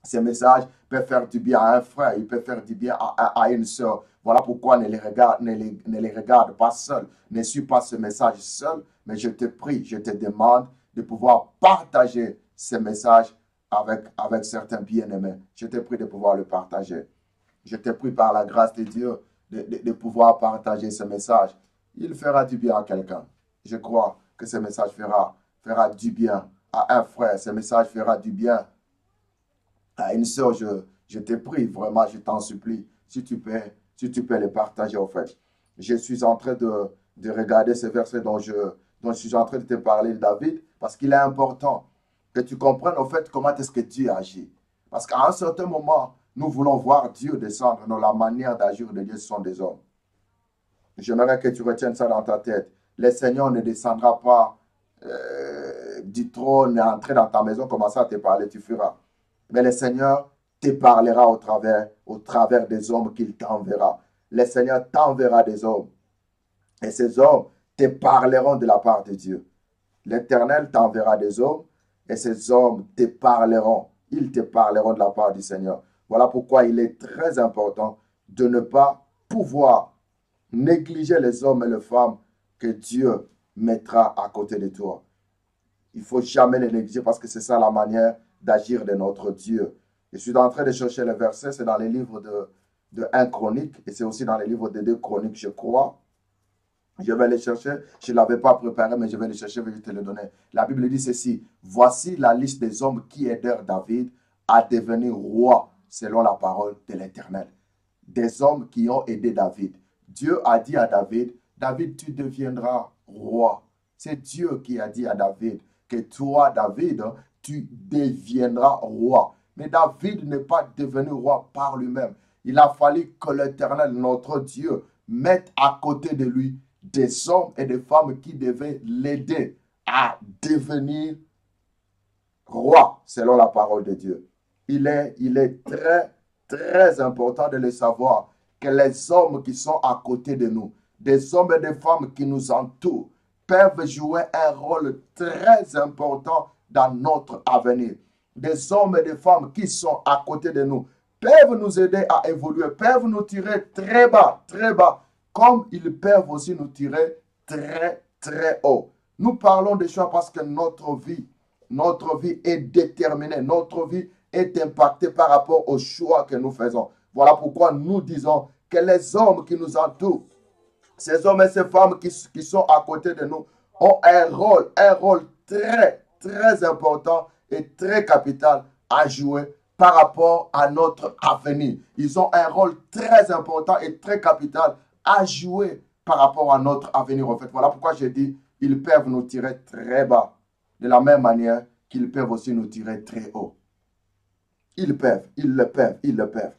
Ces messages peuvent faire du bien à un frère, ils peuvent faire du bien à une sœur. Voilà pourquoi ne les regarde pas seul. Ne suis pas ce message seul, mais je te prie, je te demande de pouvoir partager ces messages avec certains bien-aimés. Je te prie de pouvoir le partager. Je te prie par la grâce de Dieu de pouvoir partager ce message. Il fera du bien à quelqu'un. Je crois que ce message fera du bien à un frère. Ce message fera du bien à une sœur. Je te prie, vraiment, je t'en supplie, si tu peux le partager, au fait. Je suis en train de regarder ce verset dont je suis en train de te parler de David, parce qu'il est important que tu comprennes, au fait, comment est-ce que Dieu agit. Parce qu'à un certain moment, nous voulons voir Dieu descendre, dans la manière d'agir de Dieu, ce sont des hommes. J'aimerais que tu retiennes ça dans ta tête. Le Seigneur ne descendra pas du trône et entrer dans ta maison, commencer à te parler, tu feras. Mais le Seigneur te parlera au travers des hommes qu'il t'enverra. Le Seigneur t'enverra des hommes. Et ces hommes te parleront de la part de Dieu. L'Éternel t'enverra des hommes et ces hommes te parleront. Ils te parleront de la part du Seigneur. Voilà pourquoi il est très important de ne pas pouvoir négliger les hommes et les femmes que Dieu mettra à côté de toi. Il ne faut jamais les négliger parce que c'est ça la manière d'agir de notre Dieu. Je suis en train de chercher le verset, c'est dans les livres de 1 Chronique et c'est aussi dans les livres de 2 Chroniques, je crois. Je vais les chercher. Je ne l'avais pas préparé, mais je vais les chercher, je vais te le donner. La Bible dit ceci. Voici la liste des hommes qui aidèrent David à devenir roi selon la parole de l'Éternel. Des hommes qui ont aidé David. Dieu a dit à David, David, tu deviendras roi. C'est Dieu qui a dit à David que toi, David, tu deviendras roi. Mais David n'est pas devenu roi par lui-même. Il a fallu que l'Éternel, notre Dieu, mette à côté de lui des hommes et des femmes qui devaient l'aider à devenir roi selon la parole de Dieu. Il est très, très important de le savoir que les hommes qui sont à côté de nous, des hommes et des femmes qui nous entourent, peuvent jouer un rôle très important dans notre avenir. Des hommes et des femmes qui sont à côté de nous peuvent nous aider à évoluer, peuvent nous tirer très bas, comme ils peuvent aussi nous tirer très, très haut. Nous parlons de choix parce que notre vie est déterminée, notre vie est impactée par rapport aux choix que nous faisons. Voilà pourquoi nous disons que les hommes qui nous entourent, ces hommes et ces femmes qui sont à côté de nous, ont un rôle très, très important et très capital à jouer par rapport à notre avenir. Ils ont un rôle très important et très capital à jouer par rapport à notre avenir. En fait, voilà pourquoi je dis, ils peuvent nous tirer très bas, de la même manière qu'ils peuvent aussi nous tirer très haut. Ils le peuvent.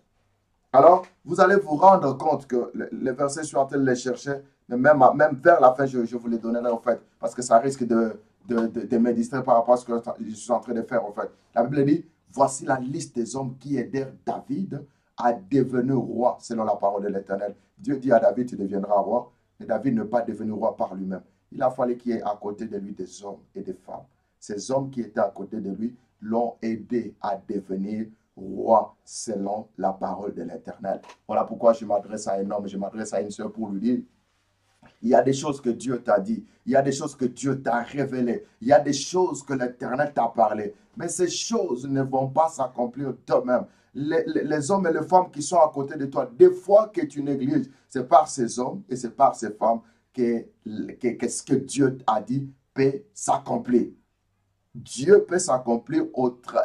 Alors, vous allez vous rendre compte que les versets, je suis en train de les chercher, mais même vers la fin, je vous les donnerai en fait, parce que ça risque de me distraire par rapport à ce que je suis en train de faire en fait. La Bible dit, voici la liste des hommes qui aidèrent David à devenir roi selon la parole de l'Éternel. Dieu dit à David, tu deviendras roi, mais David n'est pas devenu roi par lui-même. Il a fallu qu'il y ait à côté de lui des hommes et des femmes. Ces hommes qui étaient à côté de lui l'ont aidé à devenir roi selon la parole de l'Éternel. Voilà pourquoi je m'adresse à un homme, je m'adresse à une soeur pour lui dire, il y a des choses que Dieu t'a dit, il y a des choses que Dieu t'a révélées, il y a des choses que l'Éternel t'a parlé, mais ces choses ne vont pas s'accomplir d'eux-mêmes. Les hommes et les femmes qui sont à côté de toi, des fois que tu négliges, c'est par ces hommes et c'est par ces femmes que ce que Dieu a dit peut s'accomplir. Dieu peut s'accomplir,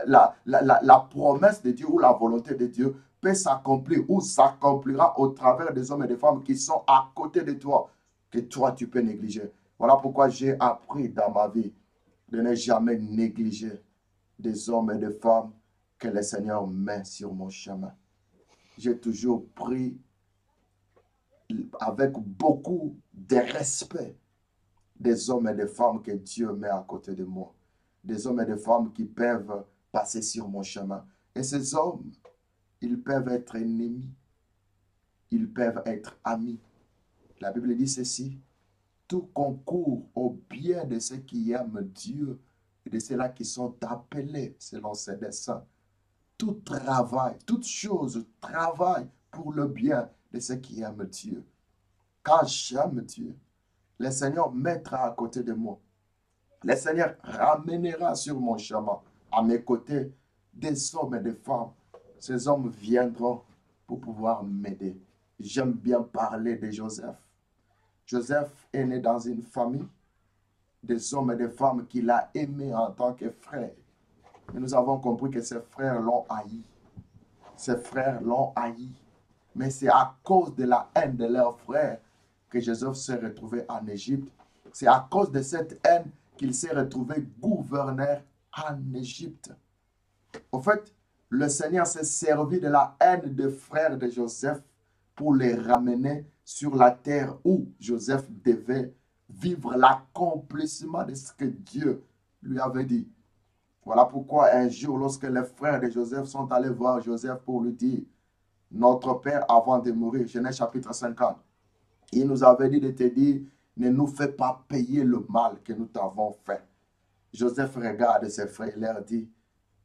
la promesse de Dieu ou la volonté de Dieu peut s'accomplir ou s'accomplira au travers des hommes et des femmes qui sont à côté de toi, que toi tu peux négliger. Voilà pourquoi j'ai appris dans ma vie de ne jamais négliger des hommes et des femmes que le Seigneur met sur mon chemin. J'ai toujours pris avec beaucoup de respect des hommes et des femmes que Dieu met à côté de moi. Des hommes et des femmes qui peuvent passer sur mon chemin. Et ces hommes, ils peuvent être ennemis. Ils peuvent être amis. La Bible dit ceci. Tout concourt au bien de ceux qui aiment Dieu et de ceux-là qui sont appelés selon ses desseins. tout travail, toute chose travaille pour le bien de ceux qui aiment Dieu. Quand j'aime Dieu, le Seigneur mettra à côté de moi. Le Seigneur ramènera sur mon chemin, à mes côtés, des hommes et des femmes. Ces hommes viendront pour pouvoir m'aider. J'aime bien parler de Joseph. Joseph est né dans une famille, des hommes et des femmes qu'il a aimés en tant que frère. Et nous avons compris que ses frères l'ont haï. Ses frères l'ont haï. Mais c'est à cause de la haine de leurs frères que Joseph s'est retrouvé en Égypte. C'est à cause de cette haine qu'il s'est retrouvé gouverneur en Égypte. Au fait, le Seigneur s'est servi de la haine des frères de Joseph pour les ramener sur la terre où Joseph devait vivre l'accomplissement de ce que Dieu lui avait dit. Voilà pourquoi un jour, lorsque les frères de Joseph sont allés voir Joseph pour lui dire, notre père avant de mourir, Genèse chapitre 50, il nous avait dit de te dire, ne nous fais pas payer le mal que nous t'avons fait. Joseph regarde ses frères et leur dit,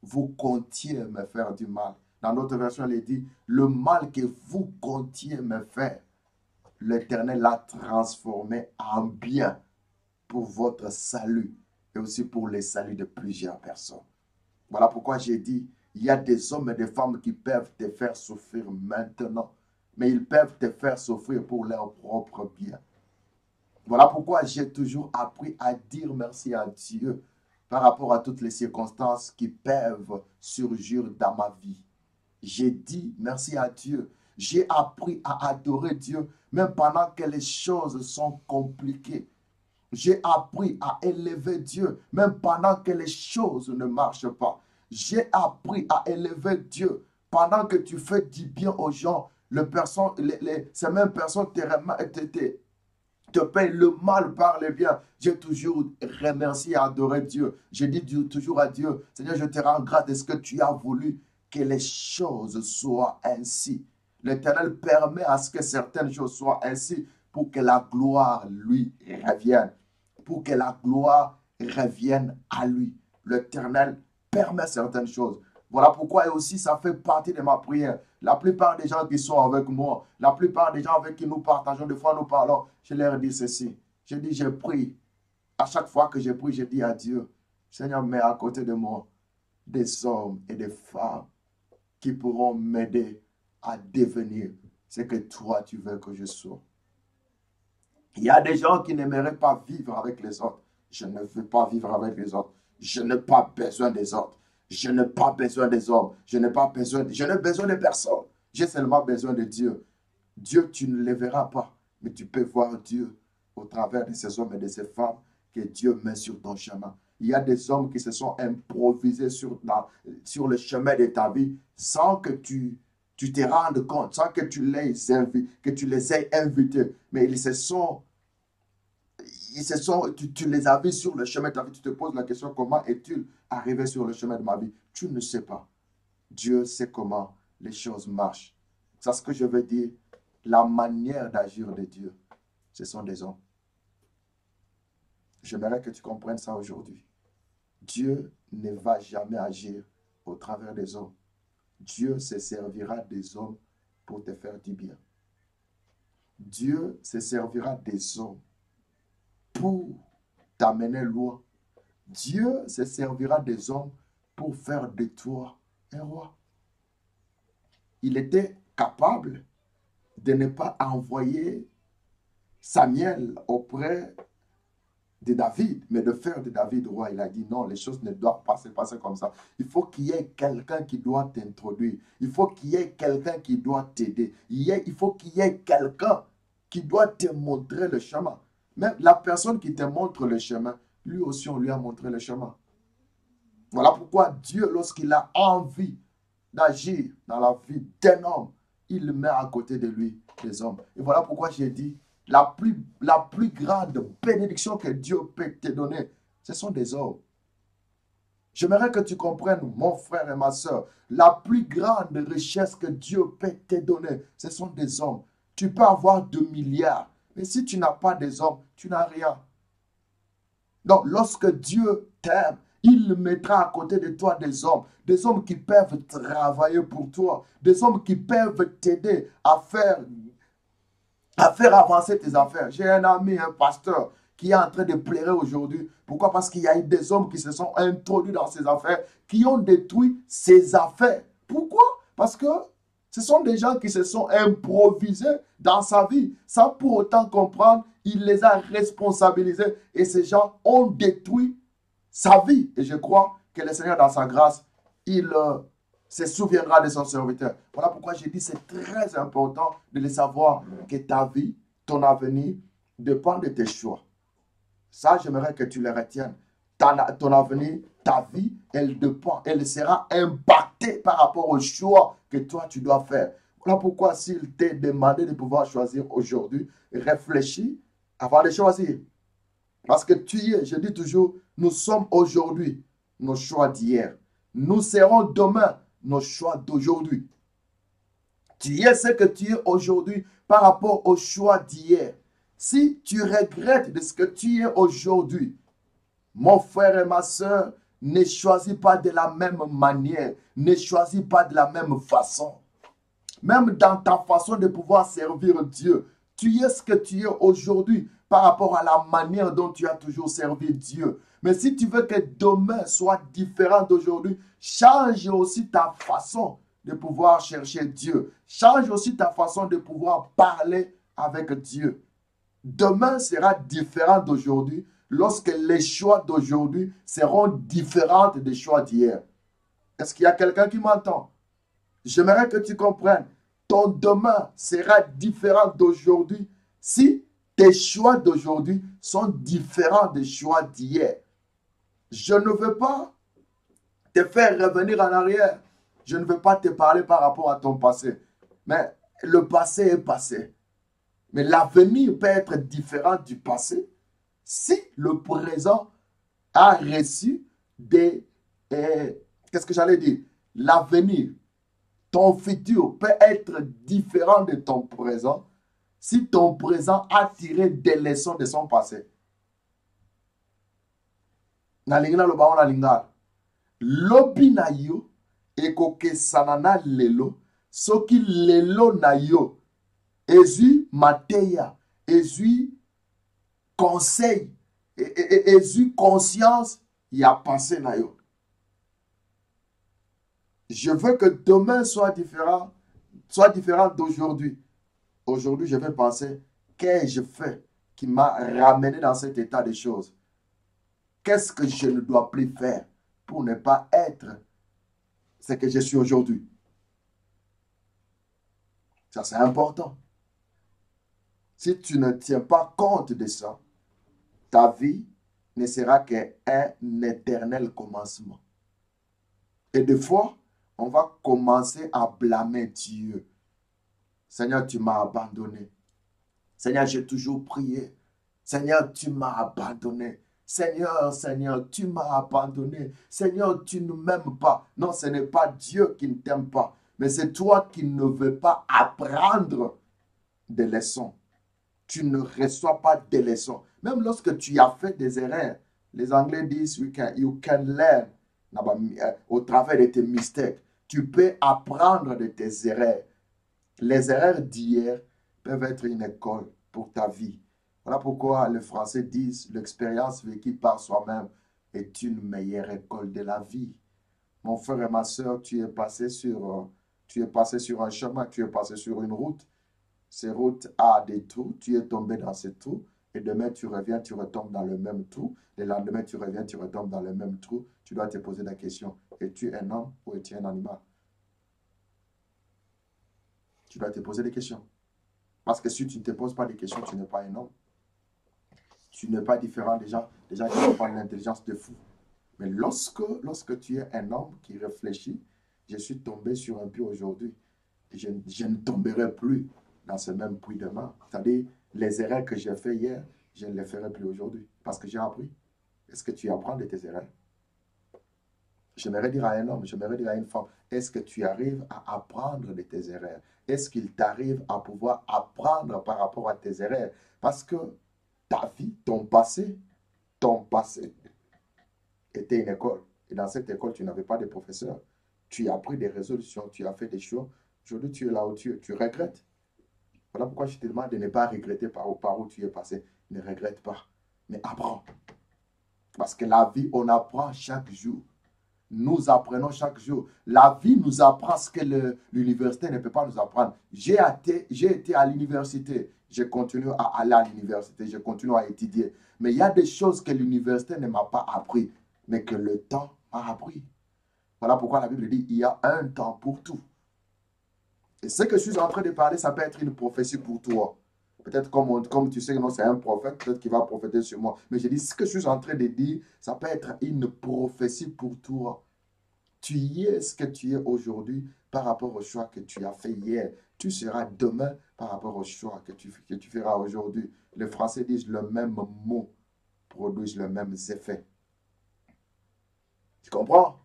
vous comptiez me faire du mal. Dans notre version, il dit, le mal que vous comptiez me faire, l'Éternel l'a transformé en bien pour votre salut et aussi pour le salut de plusieurs personnes. Voilà pourquoi j'ai dit, il y a des hommes et des femmes qui peuvent te faire souffrir maintenant, mais ils peuvent te faire souffrir pour leur propre bien. Voilà pourquoi j'ai toujours appris à dire merci à Dieu par rapport à toutes les circonstances qui peuvent surgir dans ma vie. J'ai dit merci à Dieu. J'ai appris à adorer Dieu même pendant que les choses sont compliquées. J'ai appris à élever Dieu même pendant que les choses ne marchent pas. J'ai appris à élever Dieu pendant que tu fais du bien aux gens. Ces mêmes personnes te paye le mal par le bien. J'ai toujours remercié et adoré Dieu. J'ai dit toujours à Dieu, Seigneur, je te rends grâce de ce que tu as voulu que les choses soient ainsi. L'Éternel permet à ce que certaines choses soient ainsi pour que la gloire lui revienne. Pour que la gloire revienne à lui. L'Éternel permet certaines choses. Voilà pourquoi et aussi ça fait partie de ma prière. La plupart des gens qui sont avec moi, la plupart des gens avec qui nous partageons, des fois nous parlons, je leur dis ceci. Je dis, je prie. À chaque fois que je prie, je dis à Dieu, Seigneur, mets à côté de moi des hommes et des femmes qui pourront m'aider à devenir ce que toi tu veux que je sois. Il y a des gens qui n'aimeraient pas vivre avec les autres. Je ne veux pas vivre avec les autres. Je n'ai pas besoin des autres. Je n'ai pas besoin des hommes. Je n'ai besoin de personne. J'ai seulement besoin de Dieu. Dieu, tu ne le verras pas. Mais tu peux voir Dieu au travers de ces hommes et de ces femmes que Dieu met sur ton chemin. Il y a des hommes qui se sont improvisés sur le chemin de ta vie sans que tu te rendes compte, sans que tu les aies invités. Mais tu les as vus sur le chemin de ta vie. Tu te poses la question, comment es-tu arrivé sur le chemin de ma vie? Tu ne sais pas. Dieu sait comment les choses marchent. C'est ce que je veux dire. La manière d'agir de Dieu, ce sont des hommes. J'aimerais que tu comprennes ça aujourd'hui. Dieu ne va jamais agir au travers des hommes. Dieu se servira des hommes pour te faire du bien. Dieu se servira des hommes pour t'amener loin. Dieu se servira des hommes pour faire de toi un roi. Il était capable de ne pas envoyer Samuel auprès de David, mais de faire de David roi. Il a dit non, les choses ne doivent pas se passer comme ça. Il faut qu'il y ait quelqu'un qui doit t'introduire. Il faut qu'il y ait quelqu'un qui doit t'aider. Il faut qu'il y ait quelqu'un qui doit te montrer le chemin. Même la personne qui te montre le chemin, lui aussi on lui a montré le chemin. Voilà pourquoi Dieu, lorsqu'il a envie d'agir dans la vie d'un homme, il met à côté de lui des hommes. Et voilà pourquoi j'ai dit, la plus grande bénédiction que Dieu peut te donner, ce sont des hommes. J'aimerais que tu comprennes, mon frère et ma soeur, la plus grande richesse que Dieu peut te donner, ce sont des hommes. Tu peux avoir 2 milliards, mais si tu n'as pas des hommes, tu n'as rien. Donc, lorsque Dieu t'aime Il mettra à côté de toi des hommes qui peuvent travailler pour toi, des hommes qui peuvent t'aider à faire avancer tes affaires. J'ai un ami, un pasteur, qui est en train de pleurer aujourd'hui. Pourquoi? Parce qu'il y a eu des hommes qui se sont introduits dans ses affaires, qui ont détruit ses affaires. Pourquoi? Parce que ce sont des gens qui se sont improvisés dans sa vie, sans pour autant comprendre. Il les a responsabilisés et ces gens ont détruit sa vie. Et je crois que le Seigneur, dans sa grâce, il se souviendra de son serviteur. Voilà pourquoi j'ai dit c'est très important de le savoir que ta vie, ton avenir, dépend de tes choix. Ça, j'aimerais que tu le retiennes. Ton avenir, ta vie, elle dépend, elle sera impactée par rapport au choix que toi, tu dois faire. Voilà pourquoi s'il t'est demandé de pouvoir choisir aujourd'hui, réfléchis avant de choisir. Parce que tu y es, je dis toujours, nous sommes aujourd'hui nos choix d'hier. Nous serons demain nos choix d'aujourd'hui. Tu es ce que tu es aujourd'hui par rapport au choix d'hier. Si tu regrettes de ce que tu es aujourd'hui, mon frère et ma soeur, ne choisis pas de la même manière, ne choisis pas de la même façon. Même dans ta façon de pouvoir servir Dieu, tu es ce que tu es aujourd'hui par rapport à la manière dont tu as toujours servi Dieu. Mais si tu veux que demain soit différent d'aujourd'hui, change aussi ta façon de pouvoir chercher Dieu. Change aussi ta façon de pouvoir parler avec Dieu. Demain sera différent d'aujourd'hui lorsque les choix d'aujourd'hui seront différents des choix d'hier. Est-ce qu'il y a quelqu'un qui m'entend? J'aimerais que tu comprennes. Ton demain sera différent d'aujourd'hui si tes choix d'aujourd'hui sont différents des choix d'hier. Je ne veux pas te faire revenir en arrière. Je ne veux pas te parler par rapport à ton passé. Mais le passé est passé. Mais l'avenir peut être différent du passé si le présent a reçu des... qu'est-ce que j'allais dire? L'avenir, ton futur peut être différent de ton présent si ton présent a tiré des leçons de son passé. Nalingina lo baona lingala. Lobi na yo ekokesana na lelo soki lelo na yo ezui mateya, ezui conseil, ezui conscience ya passé na yo. Je veux que demain soit différent d'aujourd'hui. Aujourd'hui, je vais penser, qu'ai-je fait qui m'a ramené dans cet état de choses? Qu'est-ce que je ne dois plus faire pour ne pas être ce que je suis aujourd'hui? Ça, c'est important. Si tu ne tiens pas compte de ça, ta vie ne sera qu'un éternel commencement. Et des fois, on va commencer à blâmer Dieu. Seigneur, tu m'as abandonné. Seigneur, j'ai toujours prié. Seigneur, tu m'as abandonné. Seigneur, tu m'as abandonné. Seigneur, tu ne m'aimes pas. Non, ce n'est pas Dieu qui ne t'aime pas. Mais c'est toi qui ne veux pas apprendre des leçons. Tu ne reçois pas des leçons. Même lorsque tu as fait des erreurs, les Anglais disent you can learn au travers de tes mistakes. Tu peux apprendre de tes erreurs. Les erreurs d'hier peuvent être une école pour ta vie. Voilà pourquoi les Français disent l'expérience vécue par soi-même est une meilleure école de la vie. Mon frère et ma soeur, tu es passé sur un chemin, tu es passé sur une route. Ces routes a des trous, tu es tombé dans ces trous. Et demain, tu reviens, tu retombes dans le même trou. Le lendemain, tu reviens, tu retombes dans le même trou. Tu dois te poser la question, es-tu un homme ou es-tu un animal? Tu dois te poser des questions. Parce que si tu ne te poses pas des questions, tu n'es pas un homme. Tu n'es pas différent des gens qui n'ont pas l'intelligence de fou. Mais lorsque tu es un homme qui réfléchit, je suis tombé sur un puits aujourd'hui. Je ne tomberai plus dans ce même puits demain. C'est-à-dire, les erreurs que j'ai faites hier, je ne les ferai plus aujourd'hui. Parce que j'ai appris. Est-ce que tu apprends de tes erreurs? J'aimerais dire à un homme, j'aimerais dire à une femme, est-ce que tu arrives à apprendre de tes erreurs? Est-ce qu'il t'arrive à pouvoir apprendre par rapport à tes erreurs? Parce que ta vie, ton passé était une école. Et dans cette école, tu n'avais pas de professeur. Tu as pris des résolutions, tu as fait des choix. Aujourd'hui, tu es là où tu regrettes. Voilà pourquoi je te demande de ne pas regretter par où tu es passé. Ne regrette pas, mais apprends. Parce que la vie, on apprend chaque jour. Nous apprenons chaque jour. La vie nous apprend ce que l'université ne peut pas nous apprendre. J'ai été à l'université. Je continue à aller à l'université. Je continue à étudier. Mais il y a des choses que l'université ne m'a pas appris, mais que le temps m'a appris. Voilà pourquoi la Bible dit il y a un temps pour tout. Et ce que je suis en train de parler, ça peut être une prophétie pour toi. Peut-être comme tu sais que non, c'est un prophète, peut-être qu'il va prophéter sur moi. Mais je dis, ce que je suis en train de dire, ça peut être une prophétie pour toi. Tu y es ce que tu es aujourd'hui par rapport au choix que tu as fait hier. Tu seras demain par rapport au choix que tu feras aujourd'hui. Les Français disent le même mot produisent les mêmes effets. Tu comprends?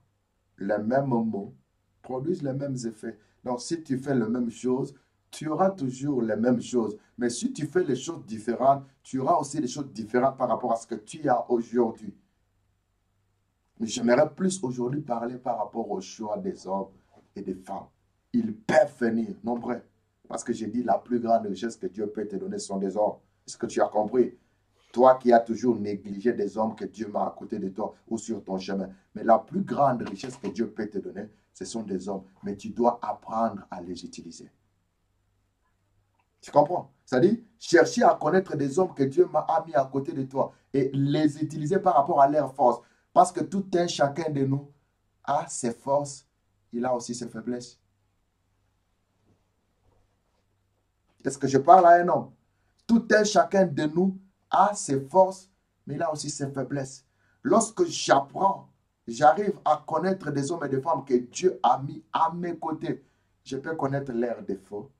Les mêmes mots produisent les mêmes effets. Donc, si tu fais la même chose, tu auras toujours les mêmes choses. Mais si tu fais les choses différentes, tu auras aussi des choses différentes par rapport à ce que tu as aujourd'hui. Mais j'aimerais plus aujourd'hui parler par rapport au choix des hommes et des femmes. Ils peuvent venir, nombreux. Parce que j'ai dit, la plus grande richesse que Dieu peut te donner sont des hommes. Est-ce que tu as compris? Toi qui as toujours négligé des hommes que Dieu m'a à côté de toi ou sur ton chemin. Mais la plus grande richesse que Dieu peut te donner, ce sont des hommes. Mais tu dois apprendre à les utiliser. Tu comprends? C'est-à-dire, chercher à connaître des hommes que Dieu m'a mis à côté de toi et les utiliser par rapport à leurs forces. Parce que tout un chacun de nous a ses forces, il a aussi ses faiblesses. Est-ce que je parle à un homme? Tout un chacun de nous a ses forces, mais il a aussi ses faiblesses. Lorsque j'apprends, j'arrive à connaître des hommes et des femmes que Dieu a mis à mes côtés. Je peux connaître leurs défauts,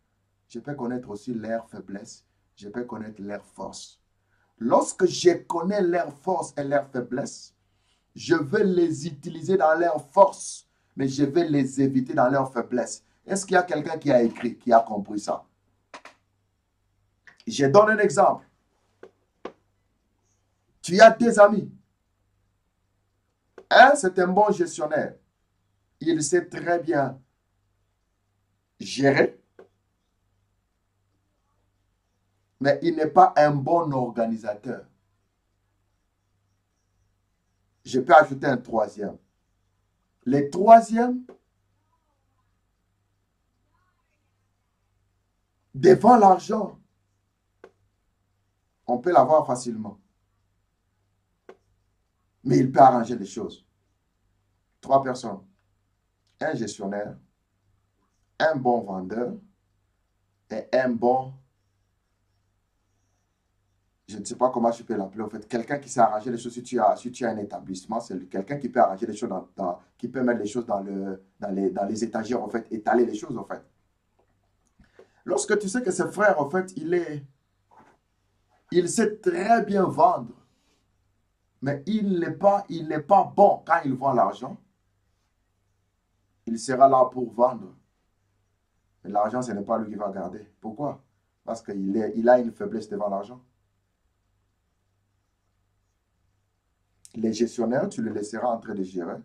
je peux connaître aussi leurs faiblesses, je peux connaître leurs forces. Lorsque je connais leurs forces et leurs faiblesses, je vais les utiliser dans leurs forces, mais je vais les éviter dans leurs faiblesses. Est-ce qu'il y a quelqu'un qui a écrit, qui a compris ça? Je donne un exemple. Tu as des amis. Un, c'est un bon gestionnaire. Il sait très bien gérer, mais il n'est pas un bon organisateur. Je peux ajouter un troisième. Le troisième, devant l'argent, on peut l'avoir facilement. Mais il peut arranger les choses. Trois personnes. Un gestionnaire, un bon vendeur et un bon, je ne sais pas comment je peux l'appeler en fait, quelqu'un qui sait arranger les choses. Si tu as un établissement, c'est quelqu'un qui peut arranger les choses, qui peut mettre les choses dans les étagères en fait, étaler les choses en fait. Lorsque tu sais que ce frère en fait, il sait très bien vendre, mais il n'est pas bon quand il vend l'argent. Il sera là pour vendre. Mais l'argent, ce n'est pas lui qui va garder. Pourquoi? Parce qu'il a une faiblesse devant l'argent. Les gestionnaires, tu le laisseras en train de gérer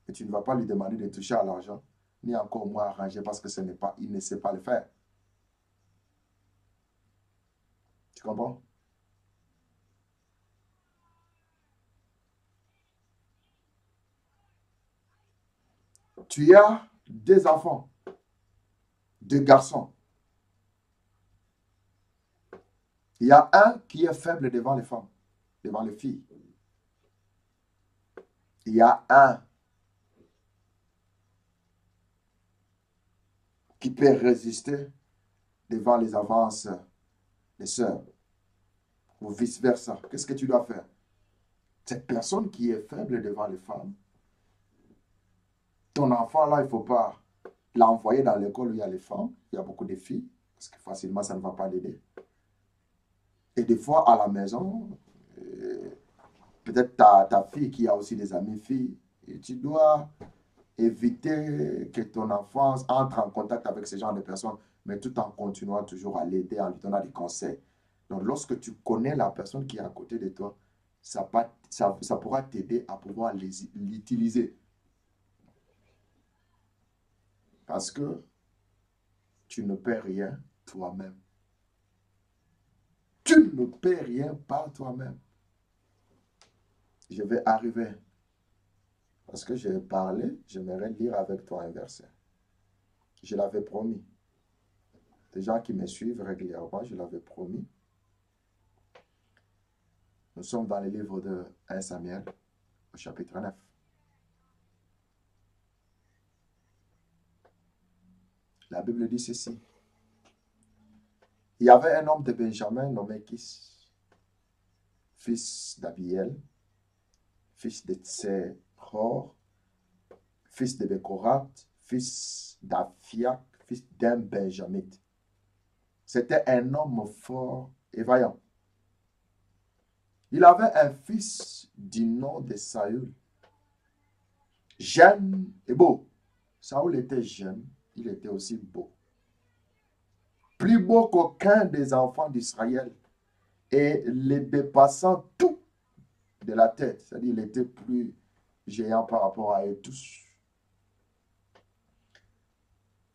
et tu ne vas pas lui demander de toucher à l'argent, ni encore moins arranger parce que il ne sait pas le faire. Tu comprends? Tu as des enfants, deux garçons. Il y a un qui est faible devant les femmes, devant les filles. Il y a un qui peut résister devant les avances des sœurs, ou vice-versa. Qu'est-ce que tu dois faire? Cette personne qui est faible devant les femmes, ton enfant là, il ne faut pas l'envoyer dans l'école où il y a les femmes, il y a beaucoup de filles, parce que facilement ça ne va pas l'aider. Et des fois à la maison, peut-être ta fille qui a aussi des amis filles, et tu dois éviter que ton enfant entre en contact avec ce genre de personnes, mais tout en continuant toujours à l'aider, en lui donnant des conseils. Donc, lorsque tu connais la personne qui est à côté de toi, ça pourra t'aider à pouvoir l'utiliser. Parce que tu ne perds rien toi-même. Tu ne perds rien par toi-même. Je vais arriver. Parce que j'ai parlé, j'aimerais lire avec toi un verset. Je l'avais promis. Les gens qui me suivent régulièrement, je l'avais promis. Nous sommes dans le livre de 1 Samuel, au chapitre 9. La Bible dit ceci. Il y avait un homme de Benjamin nommé Kis, fils d'Abiel, fils de Tseror, fils de Bekorat, fils d'Aphiak, fils d'un Benjamite. C'était un homme fort et vaillant. Il avait un fils du nom de Saül, jeune et beau. Saül était jeune, il était aussi beau. Plus beau qu'aucun des enfants d'Israël et les dépassant tout de la tête. C'est-à-dire il était plus géant par rapport à eux tous.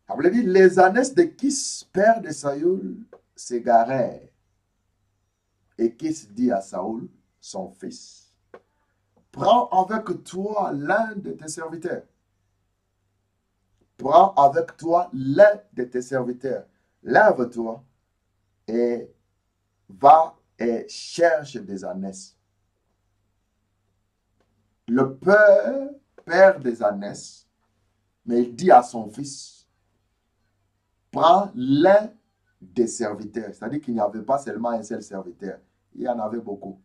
Ça veut dire les ânesses de Kis, père de Saül, s'égarèrent. Et Kis dit à Saül, son fils, prends avec toi l'un de tes serviteurs. Prends avec toi l'un de tes serviteurs. Lève-toi et va et cherche des ânesses. Le père des ânesses, mais il dit à son fils, prends l'un des serviteurs. C'est-à-dire qu'il n'y avait pas seulement un seul serviteur. Il y en avait beaucoup.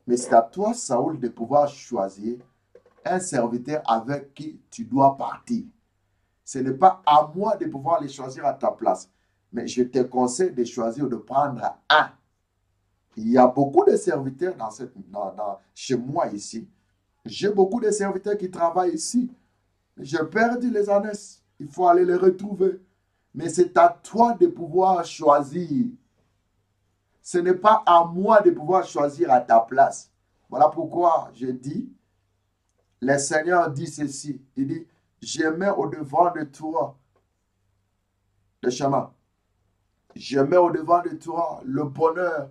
Mais c'est à toi, Saül, de pouvoir choisir un serviteur avec qui tu dois partir. Ce n'est pas à moi de pouvoir les choisir à ta place. Mais je te conseille de choisir de prendre un. Il y a beaucoup de serviteurs chez moi ici. J'ai beaucoup de serviteurs qui travaillent ici. J'ai perdu les ânesses. Il faut aller les retrouver. Mais c'est à toi de pouvoir choisir. Ce n'est pas à moi de pouvoir choisir à ta place. Voilà pourquoi je dis, le Seigneur dit ceci. Il dit, je mets au-devant de toi le chemin. Je mets au-devant de toi le bonheur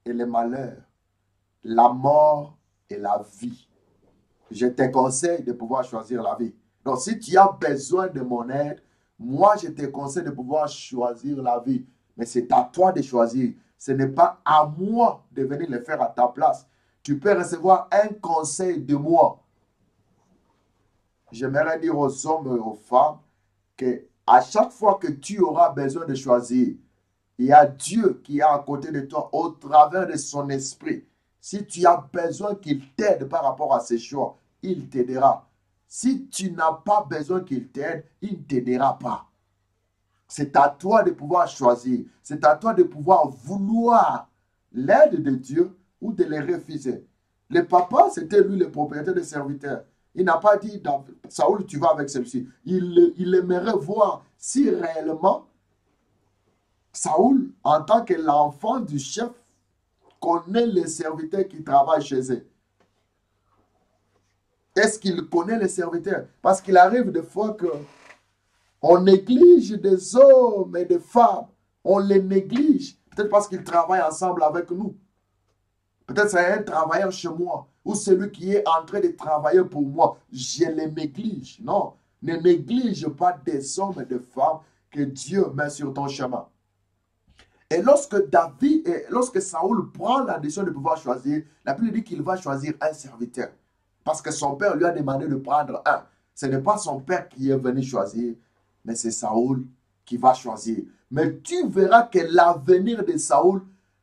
et le malheur, la mort et la vie. Je te conseille de pouvoir choisir la vie. Donc, si tu as besoin de mon aide, moi, je te conseille de pouvoir choisir la vie. Mais c'est à toi de choisir. Ce n'est pas à moi de venir le faire à ta place. Tu peux recevoir un conseil de moi. J'aimerais dire aux hommes et aux femmes que à chaque fois que tu auras besoin de choisir, il y a Dieu qui est à côté de toi au travers de son esprit. Si tu as besoin qu'il t'aide par rapport à ses choix, il t'aidera. Si tu n'as pas besoin qu'il t'aide, il ne t'aidera pas. C'est à toi de pouvoir choisir. C'est à toi de pouvoir vouloir l'aide de Dieu ou de les refuser. Le papa, c'était lui le propriétaire des serviteurs. Il n'a pas dit, Saül, tu vas avec celui-ci. Il aimerait voir si réellement Saül, en tant que l'enfant du chef, connaît les serviteurs qui travaillent chez eux. Est-ce qu'il connaît les serviteurs? Parce qu'il arrive des fois qu'on néglige des hommes et des femmes. On les néglige. Peut-être parce qu'ils travaillent ensemble avec nous. Peut-être c'est un travailleur chez moi. Ou celui qui est en train de travailler pour moi. Je les néglige. Non. Ne néglige pas des hommes et des femmes que Dieu met sur ton chemin. Et lorsque Saül prend la décision de pouvoir choisir, la Bible dit qu'il va choisir un serviteur. Parce que son père lui a demandé de prendre un. Ce n'est pas son père qui est venu choisir, mais c'est Saül qui va choisir. Mais tu verras que l'avenir de Saül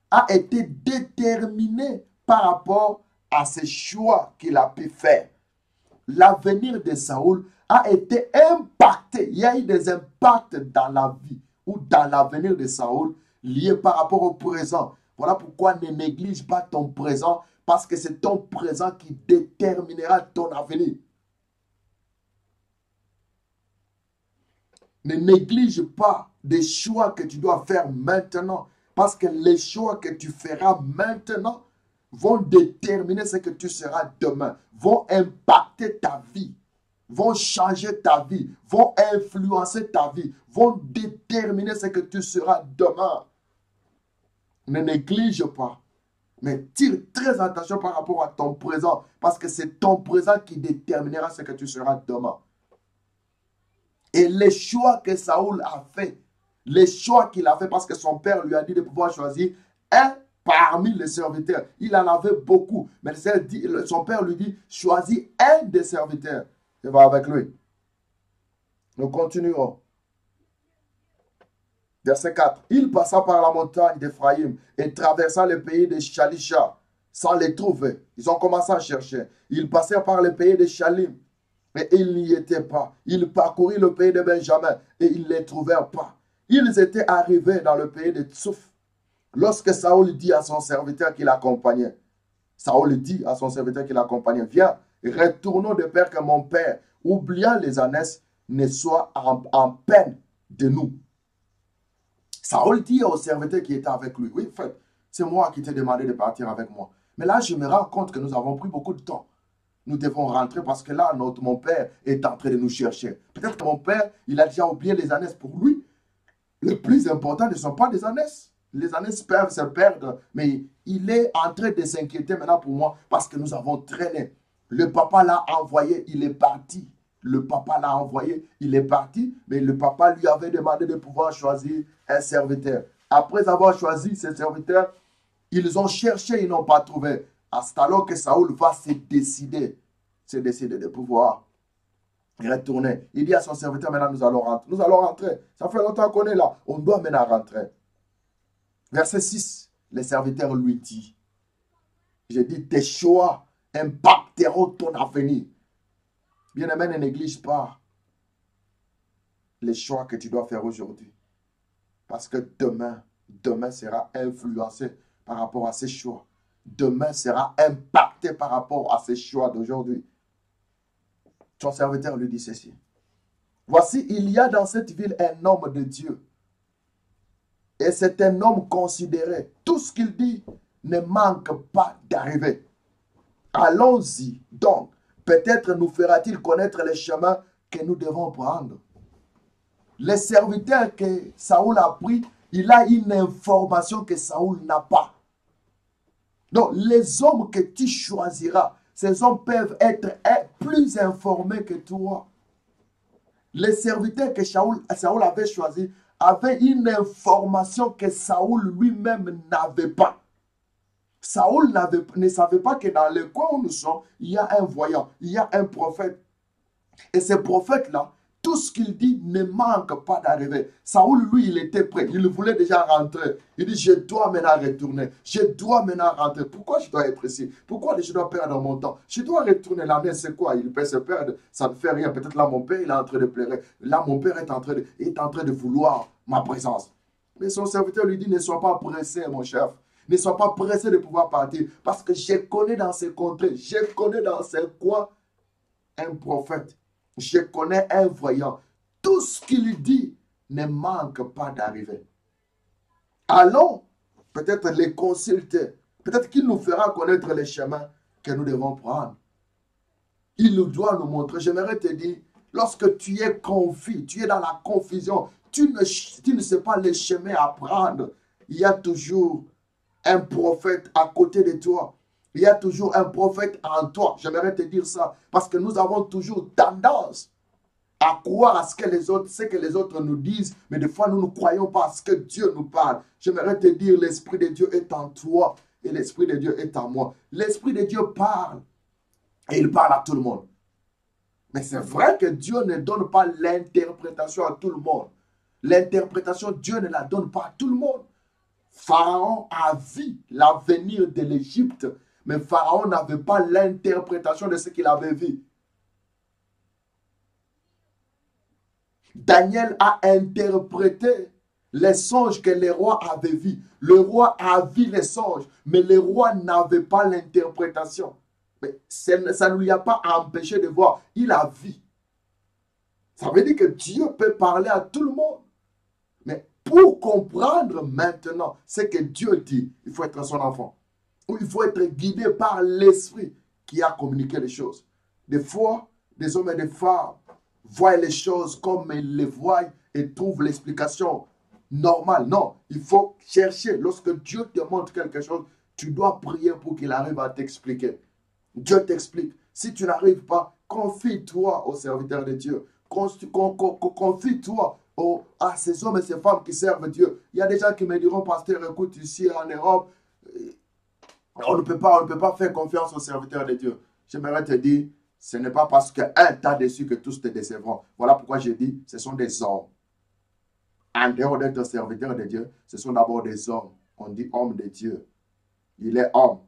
a été déterminé par rapport à ses choix qu'il a pu faire. L'avenir de Saül a été impacté. Il y a eu des impacts dans la vie ou dans l'avenir de Saül liés par rapport au présent. Voilà pourquoi ne néglige pas ton présent, parce que c'est ton présent qui déterminera ton avenir. Ne néglige pas des choix que tu dois faire maintenant, parce que les choix que tu feras maintenant vont déterminer ce que tu seras demain, vont impacter ta vie, vont changer ta vie, vont influencer ta vie, vont déterminer ce que tu seras demain. Ne néglige pas, mais tire très attention par rapport à ton présent, parce que c'est ton présent qui déterminera ce que tu seras demain. Et les choix que Saoul a fait, les choix qu'il a fait, parce que son père lui a dit de pouvoir choisir un parmi les serviteurs. Il en avait beaucoup, mais son père lui dit, choisis un des serviteurs et va avec lui. Nous continuons. Verset 4. Il passa par la montagne d'Éphraïm et traversa le pays de Shalisha sans les trouver. Ils ont commencé à chercher. Ils passèrent par le pays de Shalim et ils n'y étaient pas. Ils parcoururent le pays de Benjamin et ils ne les trouvèrent pas. Ils étaient arrivés dans le pays de Tsouf. Lorsque Saoul dit à son serviteur qui l'accompagnait, viens, retournons de peur que mon père, oubliant les ânesses, ne soit en peine de nous. Saoul dit au serviteur qui était avec lui, oui, frère, c'est moi qui t'ai demandé de partir avec moi. Mais là, je me rends compte que nous avons pris beaucoup de temps. Nous devons rentrer parce que là, mon père est en train de nous chercher. Peut-être que mon père, il a déjà oublié les ânesses. Pour lui, le plus important ne sont pas les ânesses. Les ânesses peuvent se perdre, mais il est en train de s'inquiéter maintenant pour moi parce que nous avons traîné. Le papa l'a envoyé, il est parti. Le papa l'a envoyé, il est parti, mais le papa lui avait demandé de pouvoir choisir un serviteur. Après avoir choisi ce serviteur, ils ont cherché, ils n'ont pas trouvé. C'est alors que Saoul va se décider de pouvoir retourner. Il dit à son serviteur, maintenant nous allons rentrer. Nous allons rentrer. Ça fait longtemps qu'on est là. On doit maintenant rentrer. Verset 6, le serviteur lui dit, j'ai dit, tes choix impacteront ton avenir. Bien-aimé, ne néglige pas les choix que tu dois faire aujourd'hui. Parce que demain sera influencé par rapport à ces choix. Demain sera impacté par rapport à ces choix d'aujourd'hui. Ton serviteur lui dit ceci. Voici, il y a dans cette ville un homme de Dieu. Et c'est un homme considéré. Tout ce qu'il dit ne manque pas d'arriver. Allons-y donc. Peut-être nous fera-t-il connaître les chemins que nous devons prendre. Les serviteurs que Saoul a pris, il a une information que Saoul n'a pas. Donc, les hommes que tu choisiras, ces hommes peuvent être plus informés que toi. Les serviteurs que Saoul avait choisis avaient une information que Saoul lui-même n'avait pas. Saoul ne savait pas que dans le coin où nous sommes, il y a un voyant, il y a un prophète. Et ce prophète-là, tout ce qu'il dit ne manque pas d'arriver. Saoul, lui, il était prêt. Il voulait déjà rentrer. Il dit, je dois maintenant retourner. Je dois maintenant rentrer. Pourquoi je dois être ici? Pourquoi je dois perdre mon temps? Je dois retourner. L'année, c'est quoi? Il peut se perdre. Ça ne fait rien. Peut-être là, mon père, il est en train de pleurer. Là, mon père est en train de vouloir ma présence. Mais son serviteur lui dit, ne sois pas pressé, mon chef. Ne sois pas pressé de pouvoir partir. Parce que je connais dans ces contrées, je connais dans ces coins un prophète. Je connais un voyant. Tout ce qu'il dit ne manque pas d'arriver. Allons peut-être les consulter. Peut-être qu'il nous fera connaître les chemins que nous devons prendre. Il nous doit nous montrer. J'aimerais te dire, lorsque tu es confus, tu es dans la confusion, tu ne sais pas les chemins à prendre, il y a toujours un prophète à côté de toi. Il y a toujours un prophète en toi. J'aimerais te dire ça. Parce que nous avons toujours tendance à croire à ce que les autres nous disent. Mais des fois, nous ne croyons pas à ce que Dieu nous parle. J'aimerais te dire, l'Esprit de Dieu est en toi. Et l'Esprit de Dieu est en moi. L'Esprit de Dieu parle. Et il parle à tout le monde. Mais c'est vrai que Dieu ne donne pas l'interprétation à tout le monde. L'interprétation, Dieu ne la donne pas à tout le monde. Pharaon a vu l'avenir de l'Égypte, mais Pharaon n'avait pas l'interprétation de ce qu'il avait vu. Daniel a interprété les songes que le roi avait vus. Le roi a vu les songes, mais le roi n'avait pas l'interprétation. Mais ça ne lui a pas empêché de voir. Il a vu. Ça veut dire que Dieu peut parler à tout le monde. Mais pour comprendre maintenant ce que Dieu dit, il faut être son enfant. où il faut être guidé par l'esprit qui a communiqué les choses. Des fois, des hommes et des femmes voient les choses comme ils les voient et trouvent l'explication normale. Non, il faut chercher. Lorsque Dieu te montre quelque chose, tu dois prier pour qu'il arrive à t'expliquer. Dieu t'explique. Si tu n'arrives pas, confie-toi au serviteur de Dieu. Confie-toi à ces hommes et ces femmes qui servent Dieu. Il y a des gens qui me diront, pasteur, écoute, ici en Europe, on ne peut pas faire confiance aux serviteurs de Dieu. J'aimerais te dire, ce n'est pas parce qu'un t'a déçu que tous te décevront. Voilà pourquoi je dis, ce sont des hommes. En dehors d'être serviteur de Dieu, ce sont d'abord des hommes. On dit homme de Dieu. Il est homme.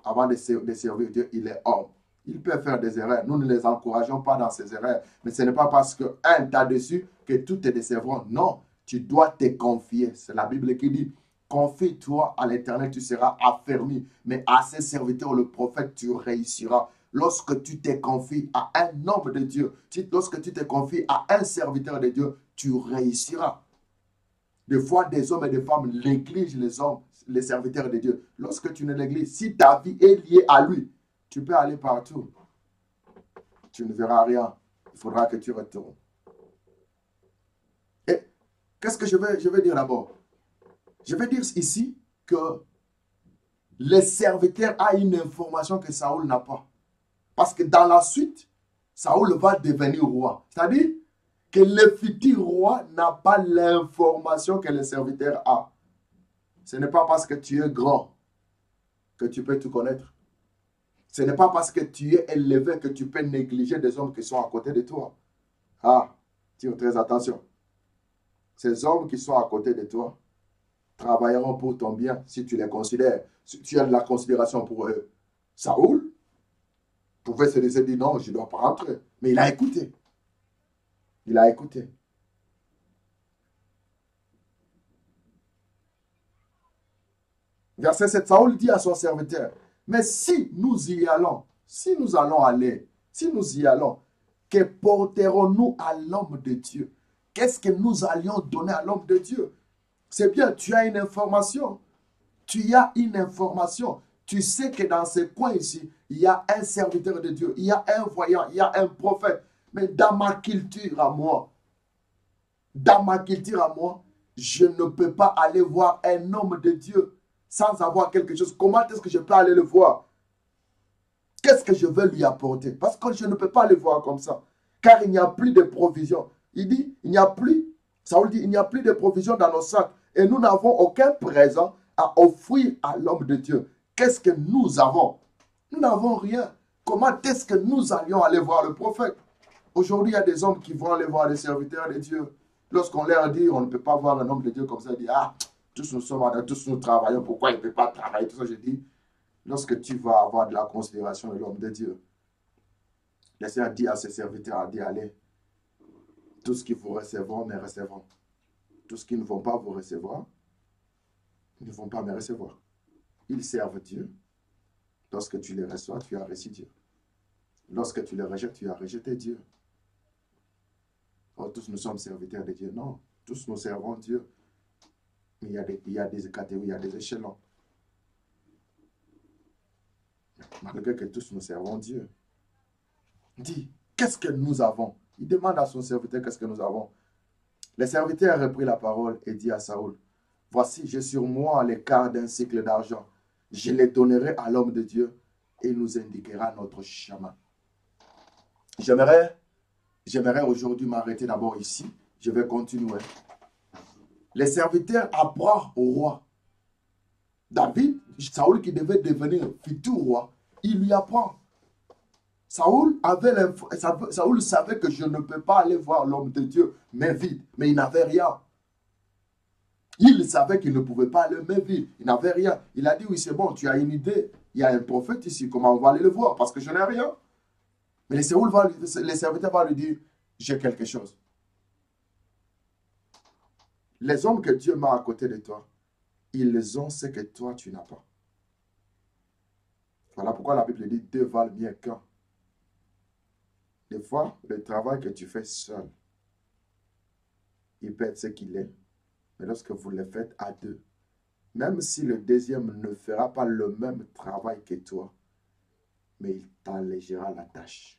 Avant de servir Dieu, il est homme. Il peut faire des erreurs. Nous ne les encourageons pas dans ces erreurs. Mais ce n'est pas parce qu'un t'a déçu que tout te décevront. Non, tu dois te confier. C'est la Bible qui dit, confie-toi à l'Éternel, tu seras affermi. Mais à ses serviteurs, le prophète, tu réussiras. Lorsque tu te confies à un homme de Dieu, lorsque tu te confies à un serviteur de Dieu, tu réussiras. Des fois, des hommes et des femmes négligent les hommes, les serviteurs de Dieu. Lorsque tu ne négliges, si ta vie est liée à lui, tu peux aller partout. Tu ne verras rien. Il faudra que tu retournes. Et qu'est-ce que je vais dire d'abord? Je vais dire ici que le serviteur a une information que Saoul n'a pas. Parce que dans la suite, Saoul va devenir roi. C'est-à-dire que le futur roi n'a pas l'information que le serviteur a. Ce n'est pas parce que tu es grand que tu peux tout connaître. Ce n'est pas parce que tu es élevé que tu peux négliger des hommes qui sont à côté de toi. Ah, tire très attention. Ces hommes qui sont à côté de toi travailleront pour ton bien si tu les considères, si tu as de la considération pour eux. Saoul pouvait se dire non, je ne dois pas rentrer. Mais il a écouté. Il a écouté. Verset 7, Saoul dit à son serviteur, mais si nous y allons, si nous y allons, que porterons-nous à l'homme de Dieu? Qu'est-ce que nous allions donner à l'homme de Dieu? C'est bien, tu as une information. Tu as une information. Tu sais que dans ce coin ici, il y a un serviteur de Dieu, il y a un voyant, il y a un prophète. Mais dans ma culture à moi, je ne peux pas aller voir un homme de Dieu sans avoir quelque chose. Comment est-ce que je peux aller le voir? Qu'est-ce que je vais lui apporter? Parce que je ne peux pas le voir comme ça. Car il n'y a plus de provision. Il dit, Saoul dit, il n'y a plus de provision dans nos sacs. Et nous n'avons aucun présent à offrir à l'homme de Dieu. Qu'est-ce que nous avons? Nous n'avons rien. Comment est-ce que nous allions aller voir le prophète? Aujourd'hui, il y a des hommes qui vont aller voir les serviteurs de Dieu. Lorsqu'on leur dit, on ne peut pas voir un homme de Dieu comme ça, ils disent, ah, tous nous travaillons, pourquoi il ne peut pas travailler? Tout ça, je dis, lorsque tu vas avoir de la considération de l'homme de Dieu, le Seigneur dit à ses serviteurs, dit, allez, tout ce qui vous recevront, me recevront. Tout ce qui ne vont pas vous recevoir, ils ne vont pas me recevoir. Ils servent Dieu. Lorsque tu les reçois, tu as reçu Dieu. Lorsque tu les rejettes, tu as rejeté Dieu. Oh, tous nous sommes serviteurs de Dieu. Non, tous nous servons Dieu. Mais il y a des catégories, il y a des échelons. Malgré que tous nous servons Dieu. Dis, qu'est-ce que nous avons? Il demande à son serviteur qu'est-ce que nous avons. Le serviteur a repris la parole et dit à Saoul, voici, j'ai sur moi les quarts d'un cycle d'argent. Je les donnerai à l'homme de Dieu et il nous indiquera notre chemin. J'aimerais aujourd'hui m'arrêter d'abord ici. Je vais continuer. Les serviteurs apprennent au roi. David, Saoul qui devait devenir futur roi, il lui apprend. Saoul savait que je ne peux pas aller voir l'homme de Dieu, mais vide. Mais il n'avait rien. Il savait qu'il ne pouvait pas aller main vide. Il n'avait rien. Il a dit, oui, c'est bon, tu as une idée. Il y a un prophète ici, comment on va aller le voir? Parce que je n'ai rien. Mais les serviteurs vont lui dire, j'ai quelque chose. Les hommes que Dieu met à côté de toi, ils ont ce que toi, tu n'as pas. Voilà pourquoi la Bible dit, deux valent mieux qu'un. Des fois, le travail que tu fais seul, il peut être ce qu'il est. Mais lorsque vous le faites à deux, Même si le deuxième ne fera pas le même travail que toi, mais il t'allégera la tâche.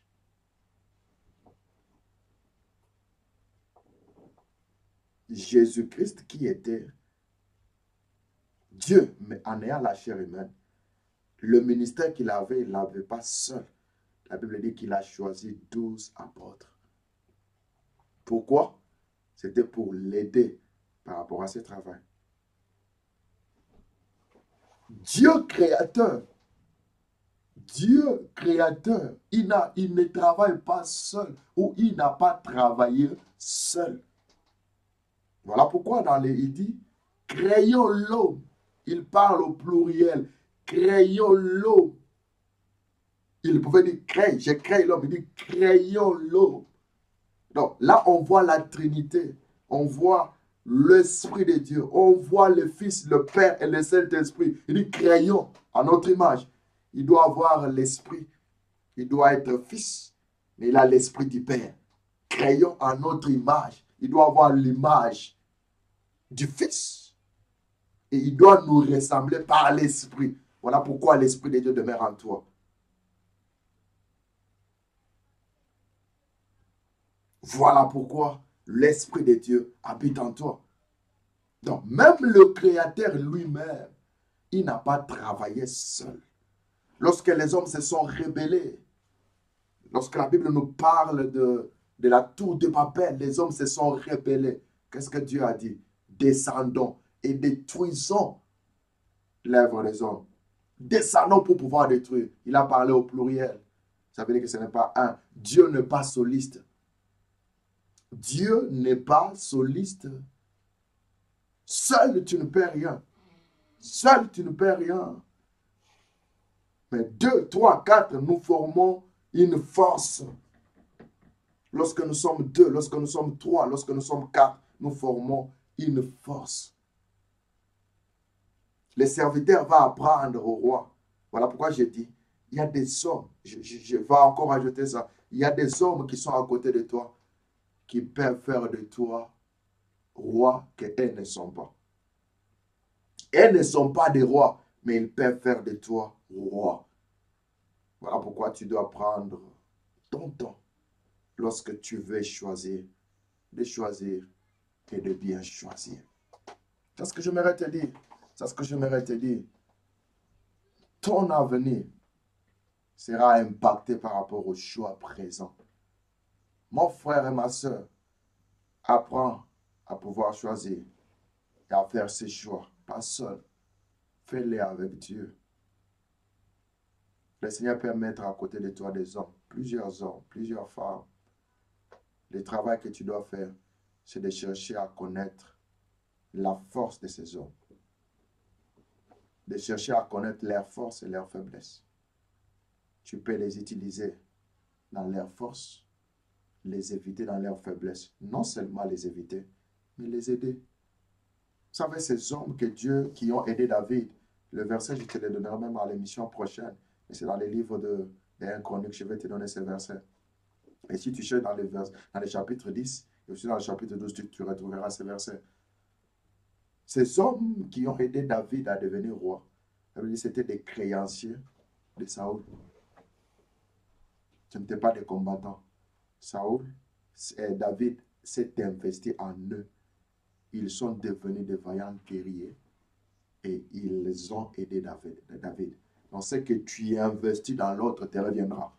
Jésus-Christ qui était Dieu, mais en ayant la chair humaine, le ministère qu'il avait, il ne l'avait pas seul. La Bible dit qu'il a choisi 12 apôtres. Pourquoi? C'était pour l'aider par rapport à ce travail. Dieu créateur, il ne travaille pas seul ou il n'a pas travaillé seul. Voilà pourquoi il dit, créons l'homme. Il parle au pluriel. Créons l'homme. Il pouvait dire crée, j'ai créé l'homme. Il dit créons l'homme. Donc là, on voit la Trinité. On voit l'Esprit de Dieu. On voit le Fils, le Père et le Saint-Esprit. Il dit créons à notre image. Il doit avoir l'Esprit. Il doit être Fils. Mais il a l'Esprit du Père. Créons à notre image. Il doit avoir l'image du Fils. Et il doit nous ressembler par l'Esprit. Voilà pourquoi l'Esprit de Dieu demeure en toi. Voilà pourquoi l'Esprit de Dieu habite en toi. Donc, même le Créateur lui-même, il n'a pas travaillé seul. Lorsque les hommes se sont rebellés, lorsque la Bible nous parle de la tour de Babel, les hommes se sont rebellés. Qu'est-ce que Dieu a dit? Descendons et détruisons l'œuvre des hommes. Descendons pour pouvoir détruire. Il a parlé au pluriel. Ça veut dire que ce n'est pas un. Dieu n'est pas soliste. Dieu n'est pas soliste. Seul, tu ne peux rien. Seul, tu ne peux rien. Mais 2, 3, 4, nous formons une force. Lorsque nous sommes 2, lorsque nous sommes 3, lorsque nous sommes 4, nous formons une force. Le serviteur va apprendre au roi. Voilà pourquoi j'ai dit, il y a des hommes, je vais encore ajouter ça, il y a des hommes qui sont à côté de toi, qui peuvent faire de toi roi qu'elles ne sont pas. Elles ne sont pas des rois, mais ils peuvent faire de toi roi. Voilà pourquoi tu dois prendre ton temps lorsque tu veux choisir, de choisir et de bien choisir. C'est ce que j'aimerais te dire. C'est ce que j'aimerais te dire. Ton avenir sera impacté par rapport au choix présent. Mon frère et ma soeur, apprends à pouvoir choisir et à faire ses choix. Pas seul. Fais-les avec Dieu. Le Seigneur peut mettre à côté de toi des hommes, plusieurs femmes. Le travail que tu dois faire, c'est de chercher à connaître la force de ces hommes. De chercher à connaître leurs forces et leurs faiblesses. Tu peux les utiliser dans leurs forces, les éviter dans leurs faiblesses. Non seulement les éviter, mais les aider. Vous savez, ces hommes que Dieu, qui ont aidé David, le verset, je te le donnerai même à l'émission prochaine. Et c'est dans les livres de 1 Chronique, je vais te donner ces versets. Et si tu cherches dans les chapitres 10, et aussi dans le chapitre 12, tu retrouveras ces versets. Ces hommes qui ont aidé David à devenir roi, c'était des créanciers de Saoul. Ce n'étaient pas des combattants. David s'est investi en eux. Ils sont devenus des vaillants guerriers et ils ont aidé David. Donc, ce que tu investis dans l'autre te reviendra.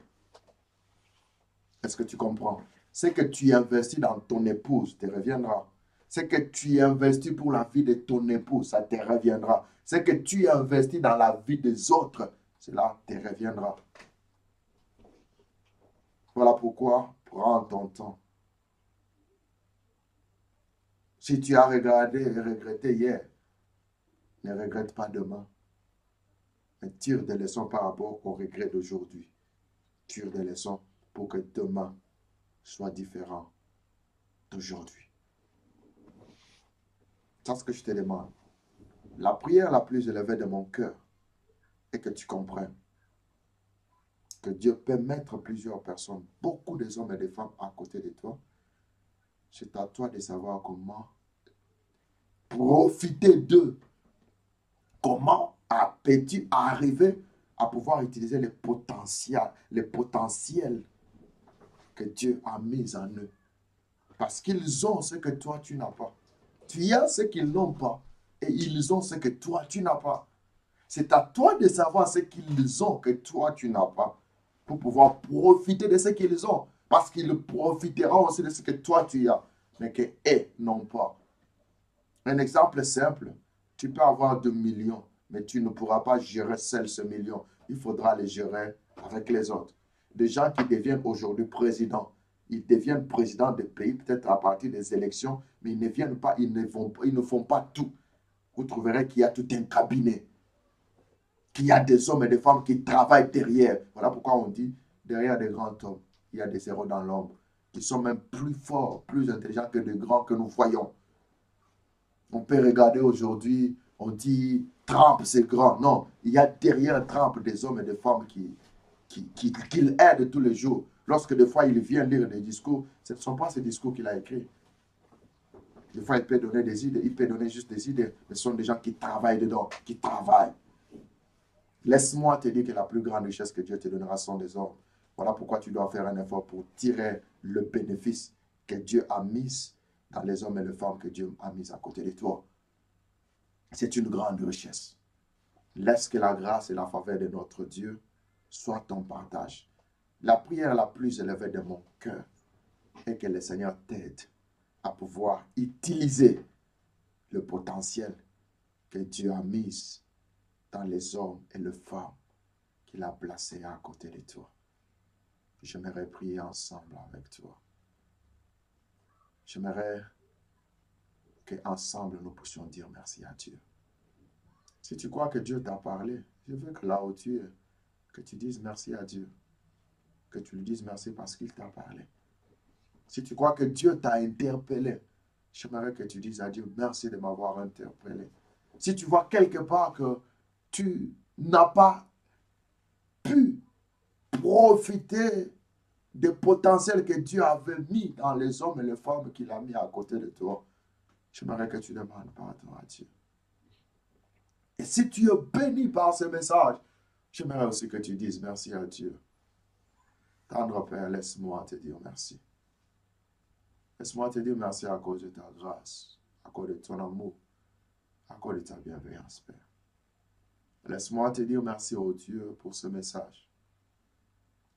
Est-ce que tu comprends? Ce que tu investis dans ton épouse te reviendra. Ce que tu investis pour la vie de ton épouse, ça te reviendra. Ce que tu investis dans la vie des autres, cela te reviendra. Voilà pourquoi, prends ton temps. Si tu as regretté hier, ne regrette pas demain. Mais tire des leçons par rapport au regret d'aujourd'hui. Tire des leçons pour que demain soit différent d'aujourd'hui. C'est ce que je te demande. La prière la plus élevée de mon cœur est que tu comprennes que Dieu peut mettre plusieurs personnes, beaucoup de hommes et de femmes à côté de toi. C'est à toi de savoir comment profiter d'eux Comment peux-tu arriver à pouvoir utiliser les potentiels que Dieu a mis en eux? Parce qu'ils ont ce que toi, tu n'as pas. Tu as ce qu'ils n'ont pas. Et ils ont ce que toi, tu n'as pas. C'est à toi de savoir ce qu'ils ont que toi, tu n'as pas. Pour pouvoir profiter de ce qu'ils ont. Parce qu'ils profiteront aussi de ce que toi, tu as. Mais qu'eux n'ont pas. Un exemple simple. Tu peux avoir 2 millions. Mais tu ne pourras pas gérer seul ce million. Il faudra les gérer avec les autres. Des gens qui deviennent aujourd'hui présidents. Ils deviennent présidents de pays peut-être à partir des élections. Mais ils ne viennent pas, ils ne font pas tout. Vous trouverez qu'il y a tout un cabinet. Qu'il y a des hommes et des femmes qui travaillent derrière. Voilà pourquoi on dit, derrière des grands hommes, il y a des héros dans l'ombre, qui sont même plus forts, plus intelligents que de grands que nous voyons. On peut regarder aujourd'hui, on dit, Trump c'est grand. Non, il y a derrière Trump des hommes et des femmes qui l'aident tous les jours. Lorsque des fois il vient lire des discours, ce ne sont pas ces discours qu'il a écrits. Des fois il peut donner des idées, il peut donner juste des idées, mais ce sont des gens qui travaillent dedans, qui travaillent. Laisse-moi te dire que la plus grande richesse que Dieu te donnera sont des hommes. Voilà pourquoi tu dois faire un effort pour tirer le bénéfice que Dieu a mis dans les hommes et les femmes que Dieu a mis à côté de toi. C'est une grande richesse. Laisse que la grâce et la faveur de notre Dieu soient ton partage. La prière la plus élevée de mon cœur est que le Seigneur t'aide à pouvoir utiliser le potentiel que Dieu a mis dans les hommes et les femmes qu'il a placés à côté de toi. J'aimerais prier ensemble avec toi. J'aimerais qu'ensemble nous puissions dire merci à Dieu. Si tu crois que Dieu t'a parlé, je veux que là où tu es, que tu dises merci à Dieu. Que tu lui dises merci parce qu'il t'a parlé. Si tu crois que Dieu t'a interpellé, j'aimerais que tu dises à Dieu merci de m'avoir interpellé. Si tu vois quelque part que tu n'as pas pu profiter des potentiels que Dieu avait mis dans les hommes et les femmes qu'il a mis à côté de toi, j'aimerais que tu demandes pardon à Dieu. Et si tu es béni par ce message, j'aimerais aussi que tu dises merci à Dieu. Tendre Père, laisse-moi te dire merci. Laisse-moi te dire merci à cause de ta grâce, à cause de ton amour, à cause de ta bienveillance, Père. Laisse-moi te dire merci au Dieu pour ce message.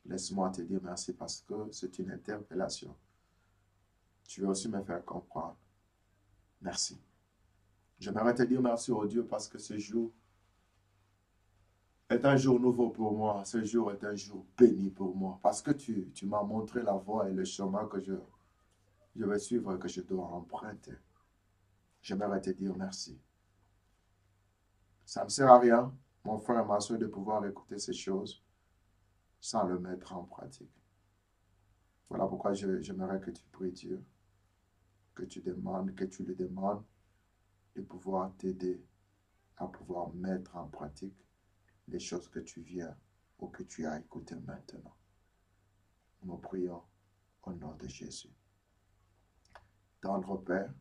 Laisse-moi te dire merci parce que c'est une interpellation. Tu veux aussi me faire comprendre. Merci. J'aimerais te dire merci au Dieu parce que ce jour est un jour nouveau pour moi. Ce jour est un jour béni pour moi. Parce que tu m'as montré la voie et le chemin que je vais suivre et que je dois emprunter. J'aimerais te dire merci. Ça ne sert à rien, mon frère et ma soeur, de pouvoir écouter ces choses sans le mettre en pratique. Voilà pourquoi j'aimerais que tu pries Dieu, que tu lui demandes de pouvoir t'aider à pouvoir mettre en pratique les choses que tu viens ou que tu as écoutées maintenant. Nous prions au nom de Jésus. Tendre Père,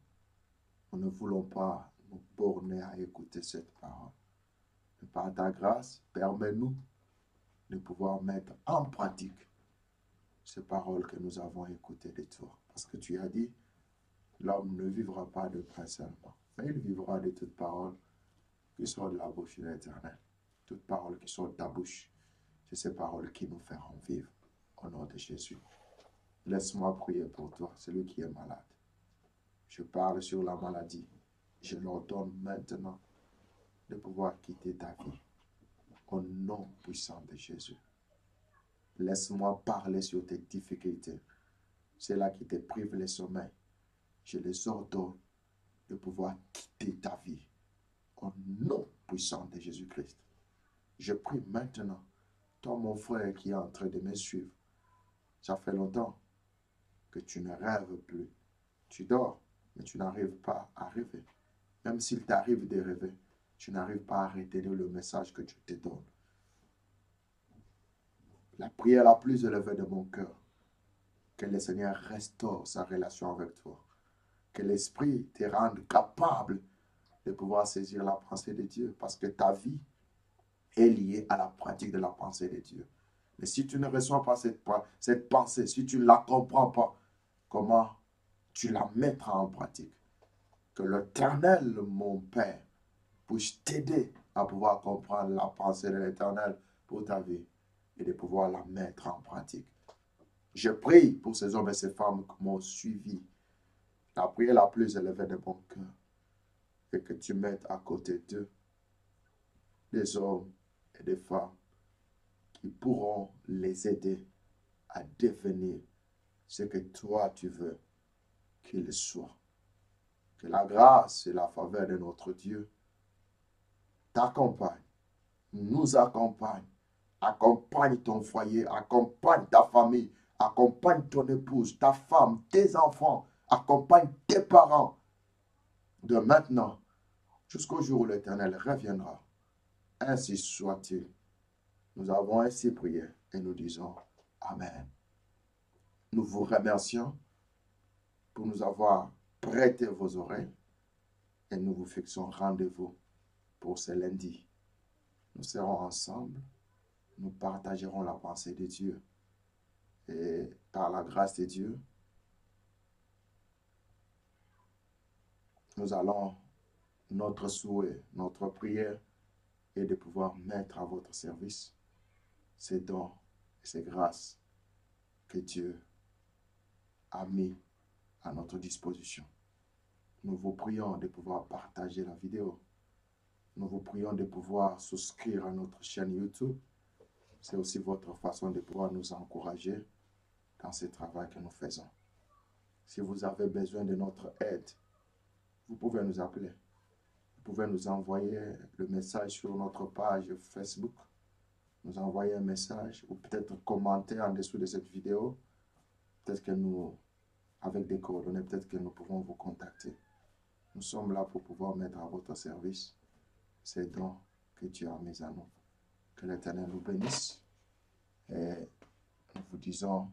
nous ne voulons pas nous borner à écouter cette parole. Mais par ta grâce, permets-nous de pouvoir mettre en pratique ces paroles que nous avons écoutées de toi. Parce que tu as dit, l'homme ne vivra pas de pain seulement, mais il vivra de toute parole qui sort de la bouche de l'Éternel. Toute parole qui sort de ta bouche, c'est ces paroles qui nous feront vivre. Au nom de Jésus. Laisse-moi prier pour toi, celui qui est malade. Je parle sur la maladie. Je l'ordonne maintenant de pouvoir quitter ta vie. Au nom puissant de Jésus. Laisse-moi parler sur tes difficultés. Celles-là qui te privent le sommeil. Je les ordonne de pouvoir quitter ta vie. Au nom puissant de Jésus-Christ. Je prie maintenant, toi mon frère qui est en train de me suivre. Ça fait longtemps que tu ne rêves plus. Tu dors, mais tu n'arrives pas à rêver. Même s'il t'arrive de rêver, tu n'arrives pas à retenir le message que Dieu te donne. La prière la plus élevée de mon cœur, que le Seigneur restaure sa relation avec toi. Que l'Esprit te rende capable de pouvoir saisir la pensée de Dieu parce que ta vie est liée à la pratique de la pensée de Dieu. Mais si tu ne reçois pas cette pensée, si tu ne la comprends pas, comment tu la mettras en pratique? Que l'Éternel, mon Père, puisse t'aider à pouvoir comprendre la pensée de l'Éternel pour ta vie et de pouvoir la mettre en pratique. Je prie pour ces hommes et ces femmes qui m'ont suivi. La prière la plus élevée de mon cœur et que tu mettes à côté d'eux des hommes et des femmes qui pourront les aider à devenir ce que toi tu veux qu'ils soient. Que la grâce et la faveur de notre Dieu t'accompagnent, nous accompagnent, accompagne ton foyer, accompagne ta famille, accompagne ton épouse, ta femme, tes enfants, accompagne tes parents de maintenant jusqu'au jour où l'Éternel reviendra. Ainsi soit-il. Nous avons ainsi prié et nous disons Amen. Nous vous remercions pour nous avoir prêté vos oreilles et nous vous fixons rendez-vous pour ce lundi. Nous serons ensemble, nous partagerons la pensée de Dieu et par la grâce de Dieu, nous allons, notre souhait, notre prière est de pouvoir mettre à votre service ces dons et ces grâces que Dieu a mis à notre disposition. Nous vous prions de pouvoir partager la vidéo. Nous vous prions de pouvoir souscrire à notre chaîne YouTube. C'est aussi votre façon de pouvoir nous encourager dans ce travail que nous faisons. Si vous avez besoin de notre aide, vous pouvez nous appeler. Vous pouvez nous envoyer le message sur notre page Facebook, nous envoyer un message ou peut-être commenter en dessous de cette vidéo. Peut-être que nous, avec des coordonnées, peut-être que nous pouvons vous contacter. Nous sommes là pour pouvoir mettre à votre service ces dons que Dieu a mis à nous. Que l'Éternel nous bénisse et nous vous disons